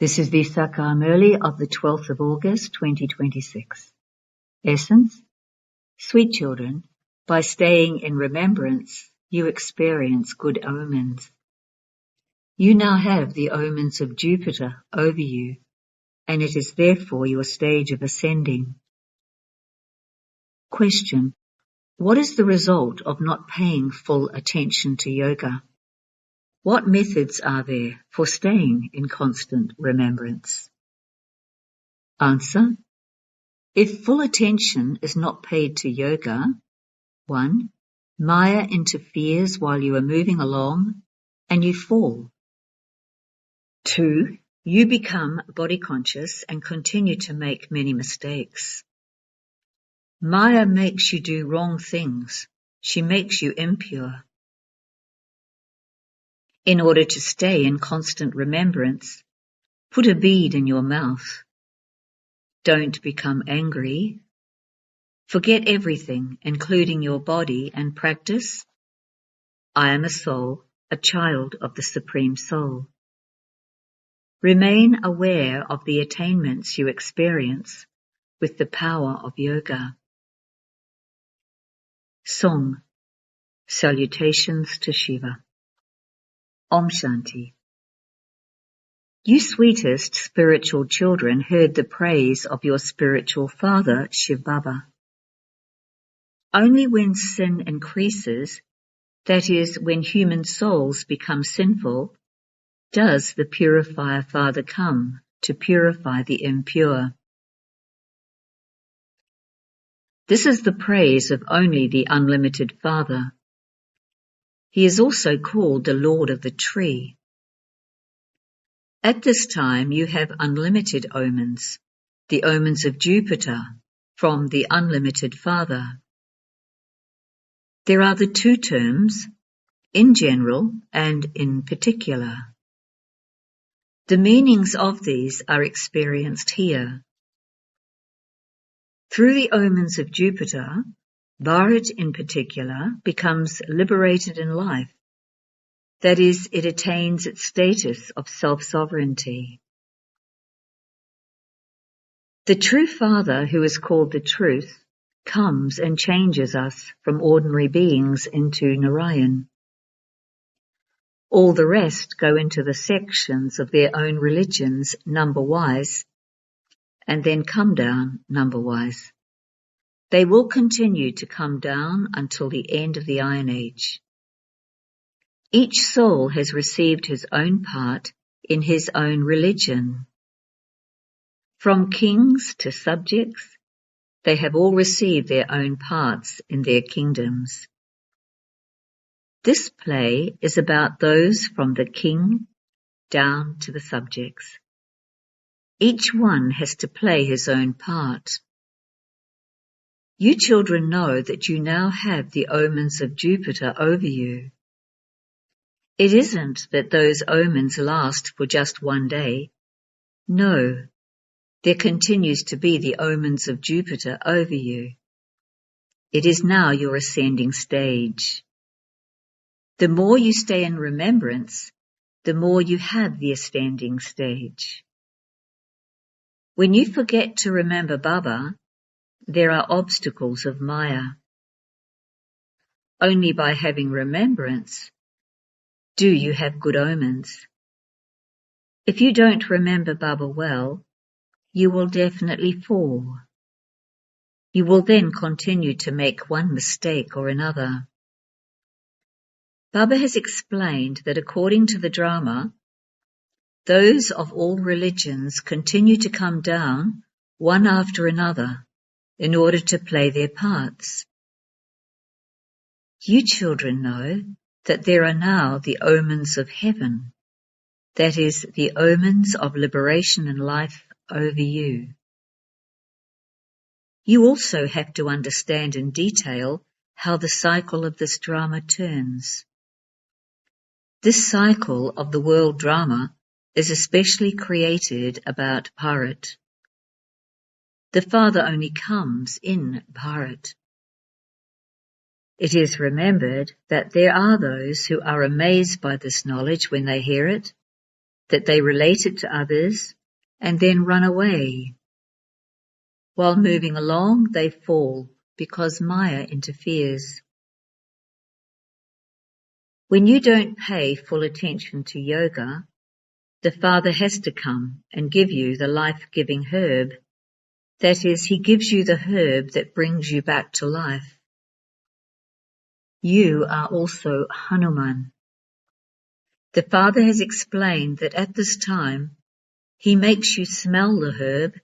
This is the English Murli of the 12th of August 2026. Essence: Sweet children, by staying in remembrance, you experience good omens. You now have the omens of Jupiter over you, and it is therefore your stage of ascending. Question: what is the result of not paying full attention to yoga? What methods are there for staying in constant remembrance? Answer: if full attention is not paid to yoga, 1. Maya interferes while you are moving along and you fall. 2. You become body conscious and continue to make many mistakes. Maya makes you do wrong things. She makes you impure. In order to stay in constant remembrance, put a bead in your mouth. Don't become angry. Forget everything, including your body, and practice, I am a soul, a child of the Supreme Soul. Remain aware of the attainments you experience with the power of yoga. Song. Salutations to Shiva. Om Shanti. You sweetest spiritual children heard the praise of your spiritual father, Shiv Baba. Only when sin increases, that is, when human souls become sinful, does the purifier Father come to purify the impure. This is the praise of only the unlimited Father. He is also called the Lord of the Tree. At this time you have unlimited omens, the omens of Jupiter, from the unlimited Father. There are the two terms, in general and in particular. The meanings of these are experienced here. Through the omens of Jupiter, Bharat in particular becomes liberated in life. That is, it attains its status of self-sovereignty. The true Father, who is called the Truth, comes and changes us from ordinary beings into Narayan. All the rest go into the sections of their own religions number-wise, and then come down number-wise. They will continue to come down until the end of the Iron Age. Each soul has received his own part in his own religion. From kings to subjects, they have all received their own parts in their kingdoms. This play is about those from the king down to the subjects. Each one has to play his own part. You children know that you now have the omens of Jupiter over you. It isn't that those omens last for just one day. No, there continues to be the omens of Jupiter over you. It is now your ascending stage. The more you stay in remembrance, the more you have the ascending stage. When you forget to remember Baba, there are obstacles of Maya. Only by having remembrance do you have good omens. If you don't remember Baba well, you will definitely fall. You will then continue to make one mistake or another. Baba has explained that according to the drama, those of all religions continue to come down one after another in order to play their parts. You children know that there are now the omens of heaven, that is, the omens of liberation and life over you. You also have to understand in detail how the cycle of this drama turns. This cycle of the world drama is especially created about Bharat. The Father only comes in Bharat. It is remembered that there are those who are amazed by this knowledge when they hear it, that they relate it to others and then run away. While moving along, they fall because Maya interferes. When you don't pay full attention to yoga, the Father has to come and give you the life-giving herb. That is, he gives you the herb that brings you back to life. You are also Hanuman. The Father has explained that at this time, he makes you smell the herb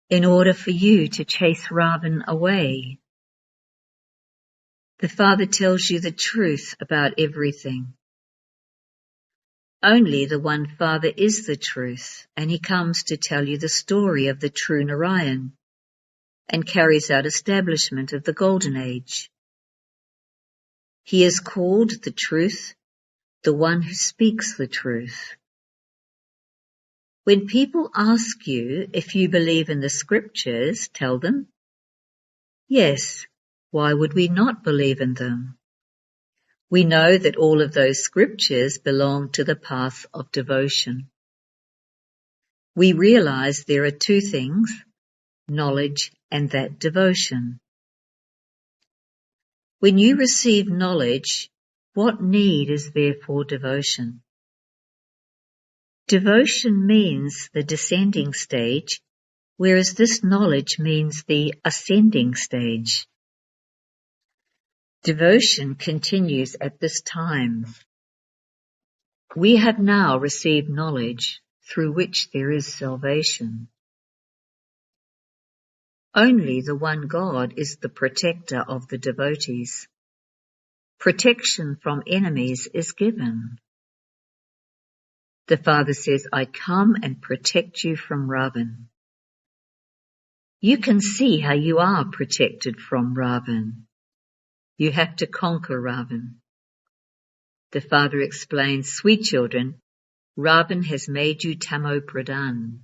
in order for you to chase Ravan away. The Father tells you the truth about everything. Only the one Father is the truth, and he comes to tell you the story of the true Narayan and carries out establishment of the Golden Age. He is called the truth, the one who speaks the truth. When people ask you if you believe in the scriptures, tell them, yes, why would we not believe in them? We know that all of those scriptures belong to the path of devotion. We realize there are two things, knowledge and that devotion. When you receive knowledge, what need is there for devotion? Devotion means the descending stage, whereas this knowledge means the ascending stage. Devotion continues at this time. We have now received knowledge through which there is salvation. Only the one God is the protector of the devotees. Protection from enemies is given. The Father says, I come and protect you from Ravan. You can see how you are protected from Ravan. You have to conquer Ravan. The Father explains, sweet children, Ravan has made you Tamo Pradhan.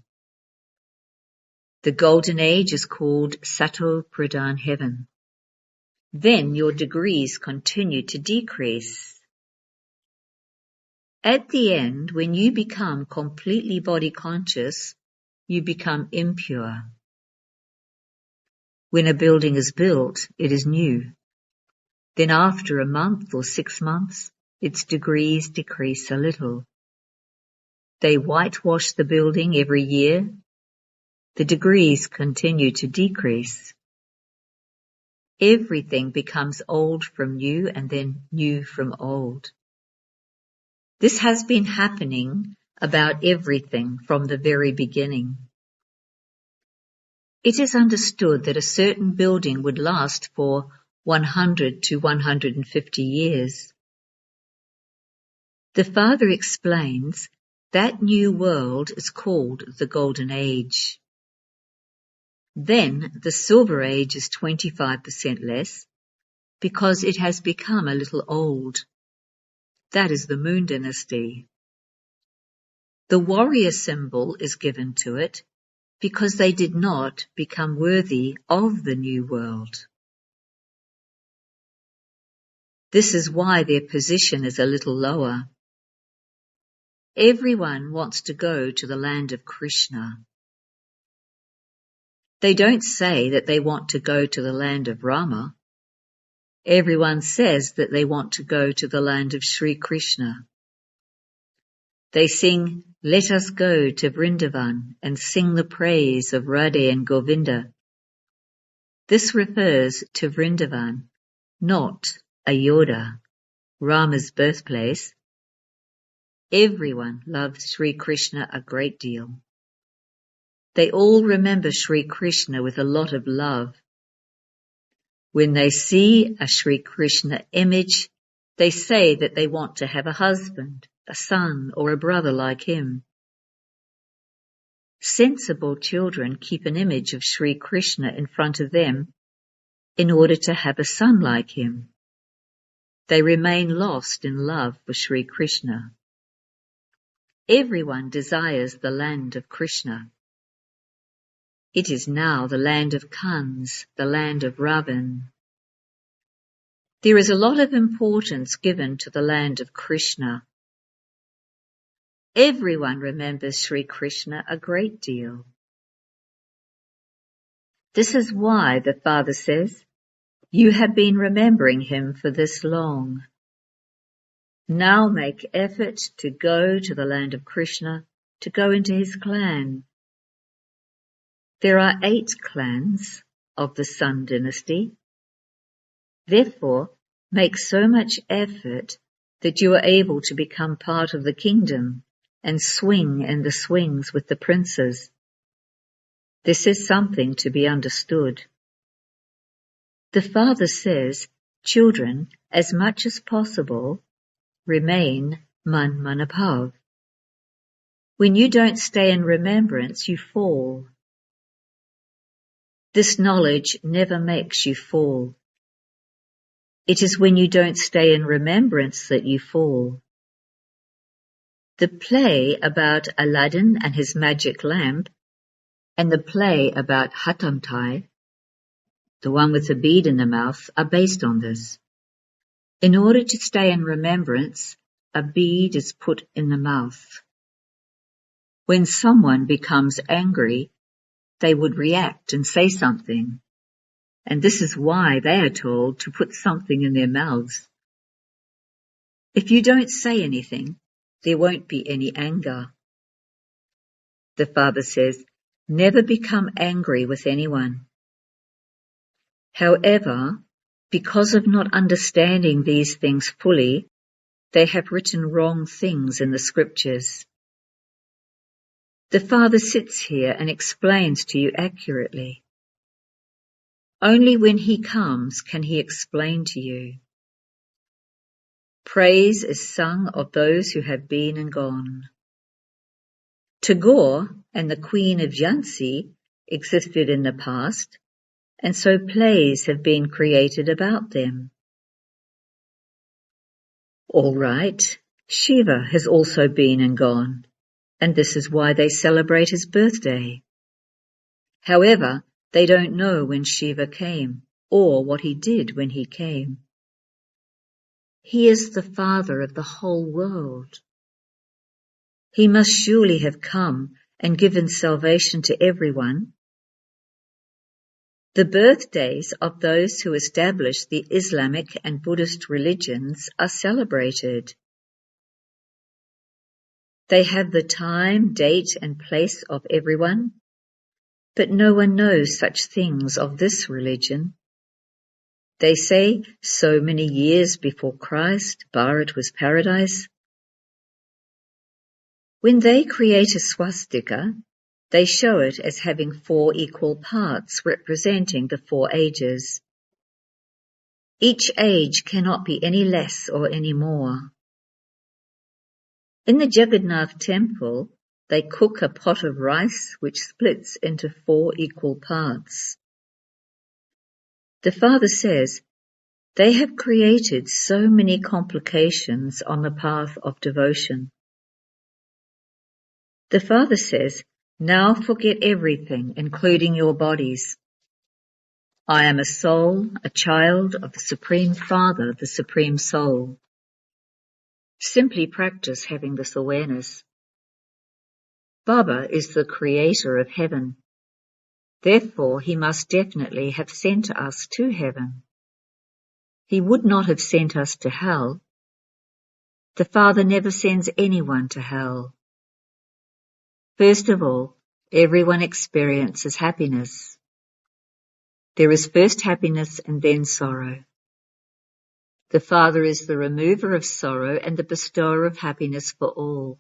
The Golden Age is called Sato Pradhan Heaven. Then your degrees continue to decrease. At the end, when you become completely body conscious, you become impure. When a building is built, it is new. Then after a month or 6 months, its degrees decrease a little. They whitewash the building every year. The degrees continue to decrease. Everything becomes old from new and then new from old. This has been happening about everything from the very beginning. It is understood that a certain building would last for 100 to 150 years. The Father explains that new world is called the Golden Age. Then the Silver Age is 25% less because it has become a little old. That is the Moon Dynasty. The warrior symbol is given to it because they did not become worthy of the new world. This is why their position is a little lower. Everyone wants to go to the land of Krishna. They don't say that they want to go to the land of Rama. Everyone says that they want to go to the land of Sri Krishna. They sing, let us go to Vrindavan and sing the praise of Radhe and Govinda. This refers to Vrindavan, not Ayodhya, Rama's birthplace. Everyone loves Sri Krishna a great deal. They all remember Sri Krishna with a lot of love. When they see a Sri Krishna image, they say that they want to have a husband, a son, or a brother like him. Sensible children keep an image of Sri Krishna in front of them in order to have a son like him. They remain lost in love for Sri Krishna. Everyone desires the land of Krishna. It is now the land of Kans, the land of Ravan. There is a lot of importance given to the land of Krishna. Everyone remembers Sri Krishna a great deal. This is why the Father says, you have been remembering him for this long. Now make effort to go to the land of Krishna, to go into his clan. There are 8 clans of the Sun dynasty. Therefore, make so much effort that you are able to become part of the kingdom and swing in the swings with the princes. This is something to be understood. The Father says, children, as much as possible, remain man manabhav. When you don't stay in remembrance, you fall. This knowledge never makes you fall. It is when you don't stay in remembrance that you fall. The play about Aladdin and his magic lamp, and the play about Hatamtai, the one with the bead in the mouth, are based on this. In order to stay in remembrance, a bead is put in the mouth. When someone becomes angry, they would react and say something, and this is why they are told to put something in their mouths. If you don't say anything, there won't be any anger. The Father says, never become angry with anyone. However, because of not understanding these things fully, they have written wrong things in the scriptures. The Father sits here and explains to you accurately. Only when he comes can he explain to you. Praise is sung of those who have been and gone. Tagore and the Queen of Jhansi existed in the past, and so plays have been created about them. All right, Shiva has also been and gone, and this is why they celebrate his birthday. However, they don't know when Shiva came, or what he did when he came. He is the Father of the whole world. He must surely have come and given salvation to everyone. The birthdays of those who established the Islamic and Buddhist religions are celebrated. They have the time, date, and place of everyone, but no one knows such things of this religion. They say so many years before Christ, Bharat was paradise. When they create a swastika, they show it as having 4 equal parts representing the 4 ages. Each age cannot be any less or any more. In the Jagannath temple, they cook a pot of rice which splits into 4 equal parts. The Father says, they have created so many complications on the path of devotion. The Father says, now forget everything, including your bodies. I am a soul, a child of the Supreme Father, the Supreme Soul. Simply practice having this awareness. Baba is the creator of heaven. Therefore, he must definitely have sent us to heaven. He would not have sent us to hell. The Father never sends anyone to hell. First of all, everyone experiences happiness. There is first happiness and then sorrow. The Father is the remover of sorrow and the bestower of happiness for all.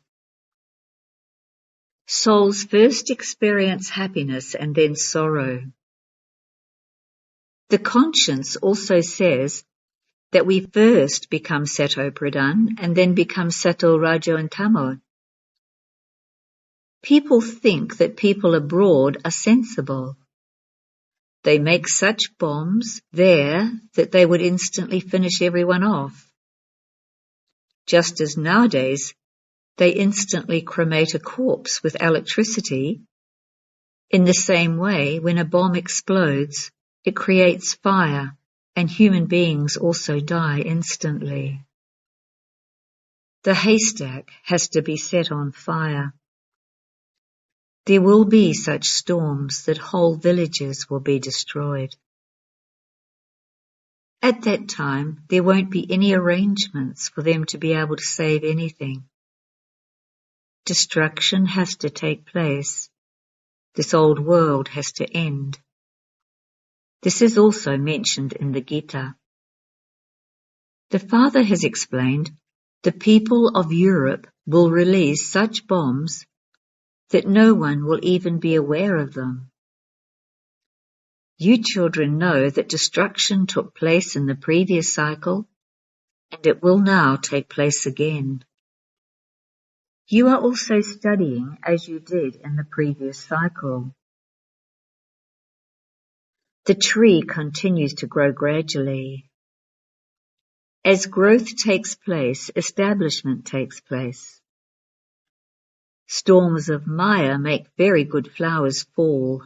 Souls first experience happiness and then sorrow. The conscience also says that we first become Sato Pradhan and then become Sato, Rajo and Tamo. People think that people abroad are sensible. They make such bombs there that they would instantly finish everyone off. Just as nowadays, they instantly cremate a corpse with electricity. In the same way, when a bomb explodes, it creates fire, and human beings also die instantly. The haystack has to be set on fire. There will be such storms that whole villages will be destroyed. At that time, there won't be any arrangements for them to be able to save anything. Destruction has to take place. This old world has to end. This is also mentioned in the Gita. The Father has explained the people of Europe will release such bombs that no one will even be aware of them. You children know that destruction took place in the previous cycle, and it will now take place again. You are also studying as you did in the previous cycle. The tree continues to grow gradually. As growth takes place, establishment takes place. Storms of Maya make very good flowers fall.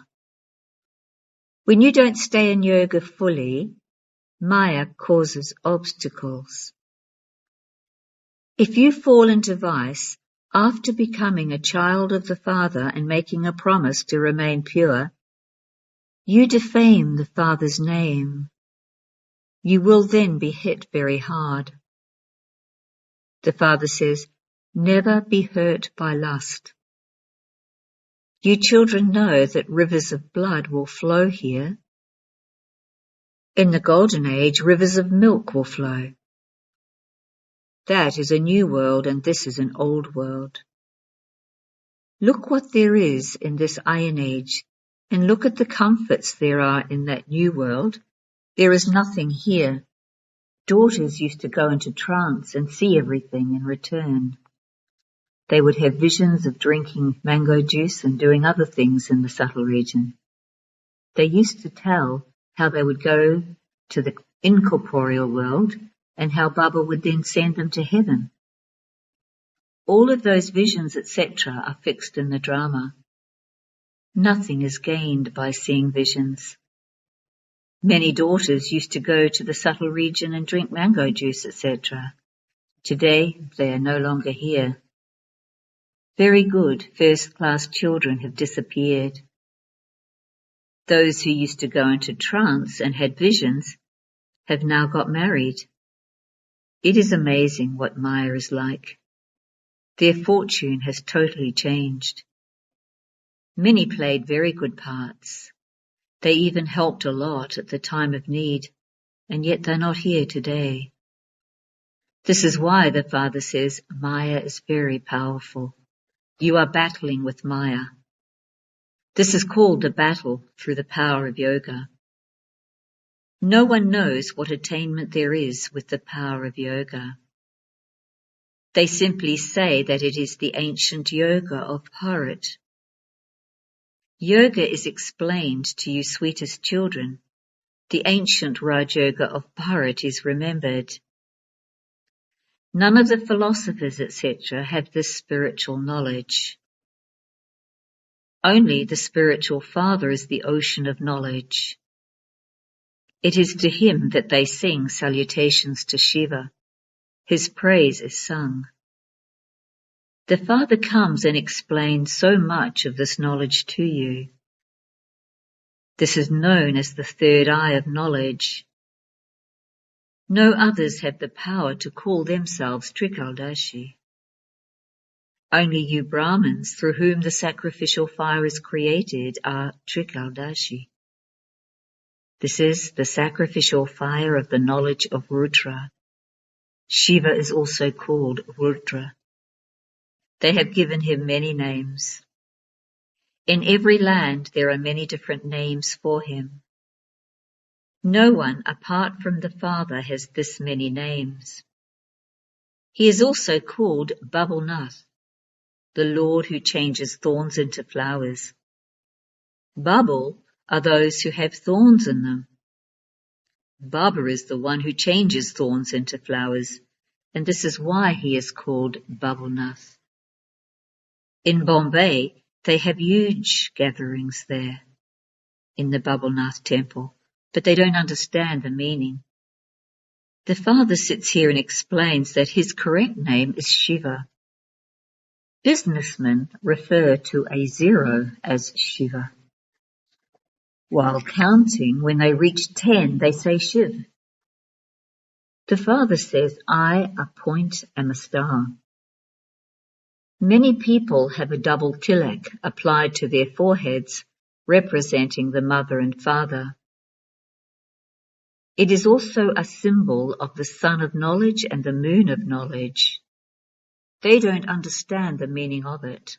When you don't stay in yoga fully, Maya causes obstacles. If you fall into vice after becoming a child of the Father and making a promise to remain pure, you defame the Father's name. You will then be hit very hard. The Father says, never be hurt by lust. You children know that rivers of blood will flow here. In the Golden Age, rivers of milk will flow. That is a new world and this is an old world. Look what there is in this Iron Age and look at the comforts there are in that new world. There is nothing here. Daughters used to go into trance and see everything and return. They would have visions of drinking mango juice and doing other things in the subtle region. They used to tell how they would go to the incorporeal world and how Baba would then send them to heaven. All of those visions, etc., are fixed in the drama. Nothing is gained by seeing visions. Many daughters used to go to the subtle region and drink mango juice, etc. Today, they are no longer here. Very good, first-class children have disappeared. Those who used to go into trance and had visions have now got married. It is amazing what Maya is like. Their fortune has totally changed. Many played very good parts. They even helped a lot at the time of need, and yet they're not here today. This is why the Father says Maya is very powerful. You are battling with Maya. This is called the battle through the power of yoga. No one knows what attainment there is with the power of yoga. They simply say that it is the ancient yoga of Bharat. Yoga is explained to you sweetest children. The ancient Raj Yoga of Bharat is remembered. None of the philosophers, etc., have this spiritual knowledge. Only the spiritual Father is the ocean of knowledge. It is to him that they sing salutations to Shiva. His praise is sung. The Father comes and explains so much of this knowledge to you. This is known as the third eye of knowledge. No others have the power to call themselves Trikaldashi. Only you Brahmins, through whom the sacrificial fire is created, are Trikaldashi. This is the sacrificial fire of the knowledge of Rudra. Shiva is also called Rudra. They have given him many names. In every land there are many different names for him. No one apart from the Father has this many names. He is also called Babulnath, the Lord who changes thorns into flowers. Babul are those who have thorns in them. Baba is the one who changes thorns into flowers, and this is why he is called Babulnath. In Bombay, they have huge gatherings there in the Babulnath temple, but they don't understand the meaning. The father sits here and explains that his correct name is Shiva. Businessmen refer to a zero as Shiva. While counting, when they reach 10, they say Shiv. The father says, I, a point, am a star. Many people have a double tilak applied to their foreheads, representing the mother and father. It is also a symbol of the sun of knowledge and the moon of knowledge. They don't understand the meaning of it.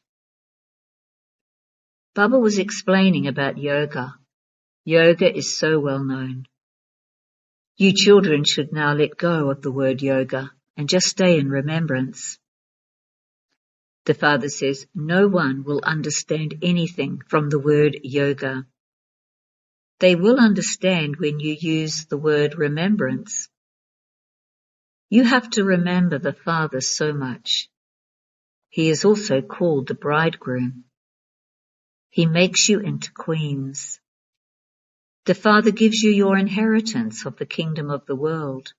Baba was explaining about yoga. Yoga is so well known. You children should now let go of the word yoga and just stay in remembrance. The father says no one will understand anything from the word yoga. They will understand when you use the word remembrance. You have to remember the father so much. He is also called the bridegroom. He makes you into queens. The father gives you your inheritance of the kingdom of the world.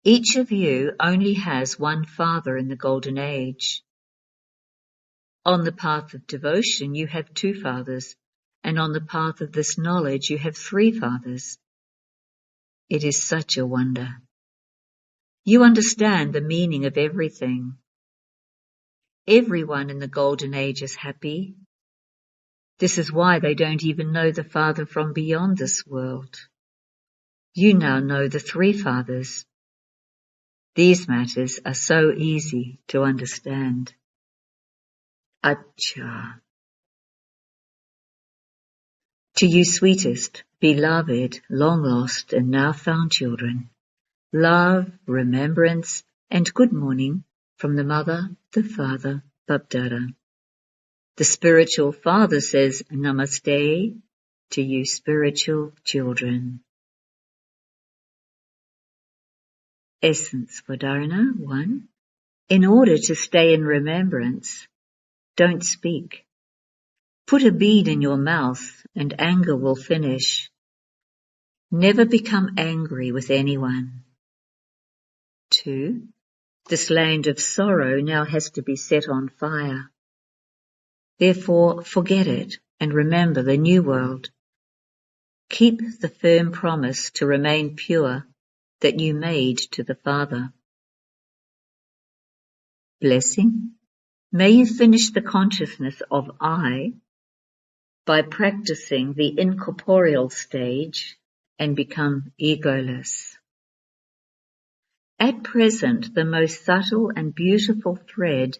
Each of you only has one father in the golden age. On the path of devotion, you have two fathers, and on the path of this knowledge, you have three fathers. It is such a wonder. You understand the meaning of everything. Everyone in the golden age is happy. This is why they don't even know the Father from beyond this world. You now know the three fathers. These matters are so easy to understand. Acha. To you sweetest, beloved, long lost and now found children, love, remembrance and good morning from the Mother, the Father, Babdada. The spiritual father says Namaste to you spiritual children. Essence for Dharana 1. In order to stay in remembrance, don't speak. Put a bead in your mouth and anger will finish. Never become angry with anyone. 2. This land of sorrow now has to be set on fire. Therefore, forget it and remember the new world. Keep the firm promise to remain pure that you made to the Father. Blessing. May you finish the consciousness of I by practicing the incorporeal stage and become egoless. At present, the most subtle and beautiful thread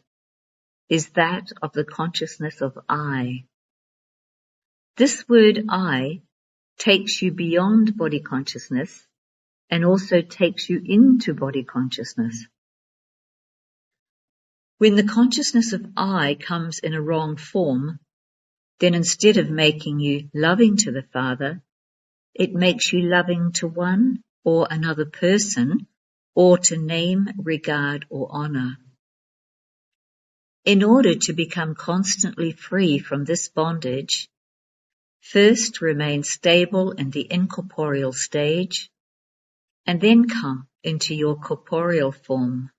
is that of the consciousness of I. This word I takes you beyond body consciousness and also takes you into body consciousness. When the consciousness of I comes in a wrong form, then instead of making you loving to the Father, it makes you loving to one or another person or to name, regard or honor. In order to become constantly free from this bondage, first remain stable in the incorporeal stage and then come into your corporeal form.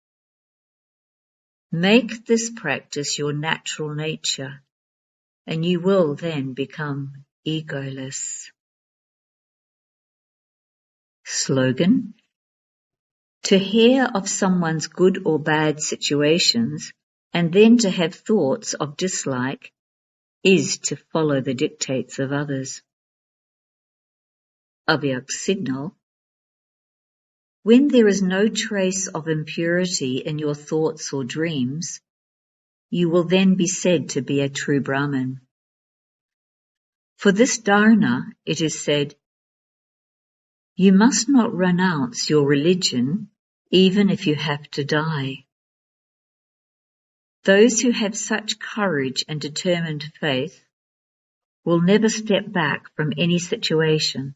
Make this practice your natural nature and you will then become egoless. Slogan. To hear of someone's good or bad situations and then to have thoughts of dislike is to follow the dictates of others. Avyak signal. When there is no trace of impurity in your thoughts or dreams, you will then be said to be a true Brahmin. For this dharana, it is said, you must not renounce your religion even if you have to die. Those who have such courage and determined faith will never step back from any situation,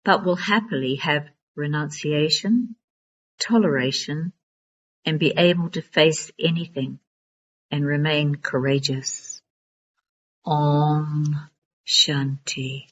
but will happily have renunciation, toleration, and be able to face anything and remain courageous. Om Shanti.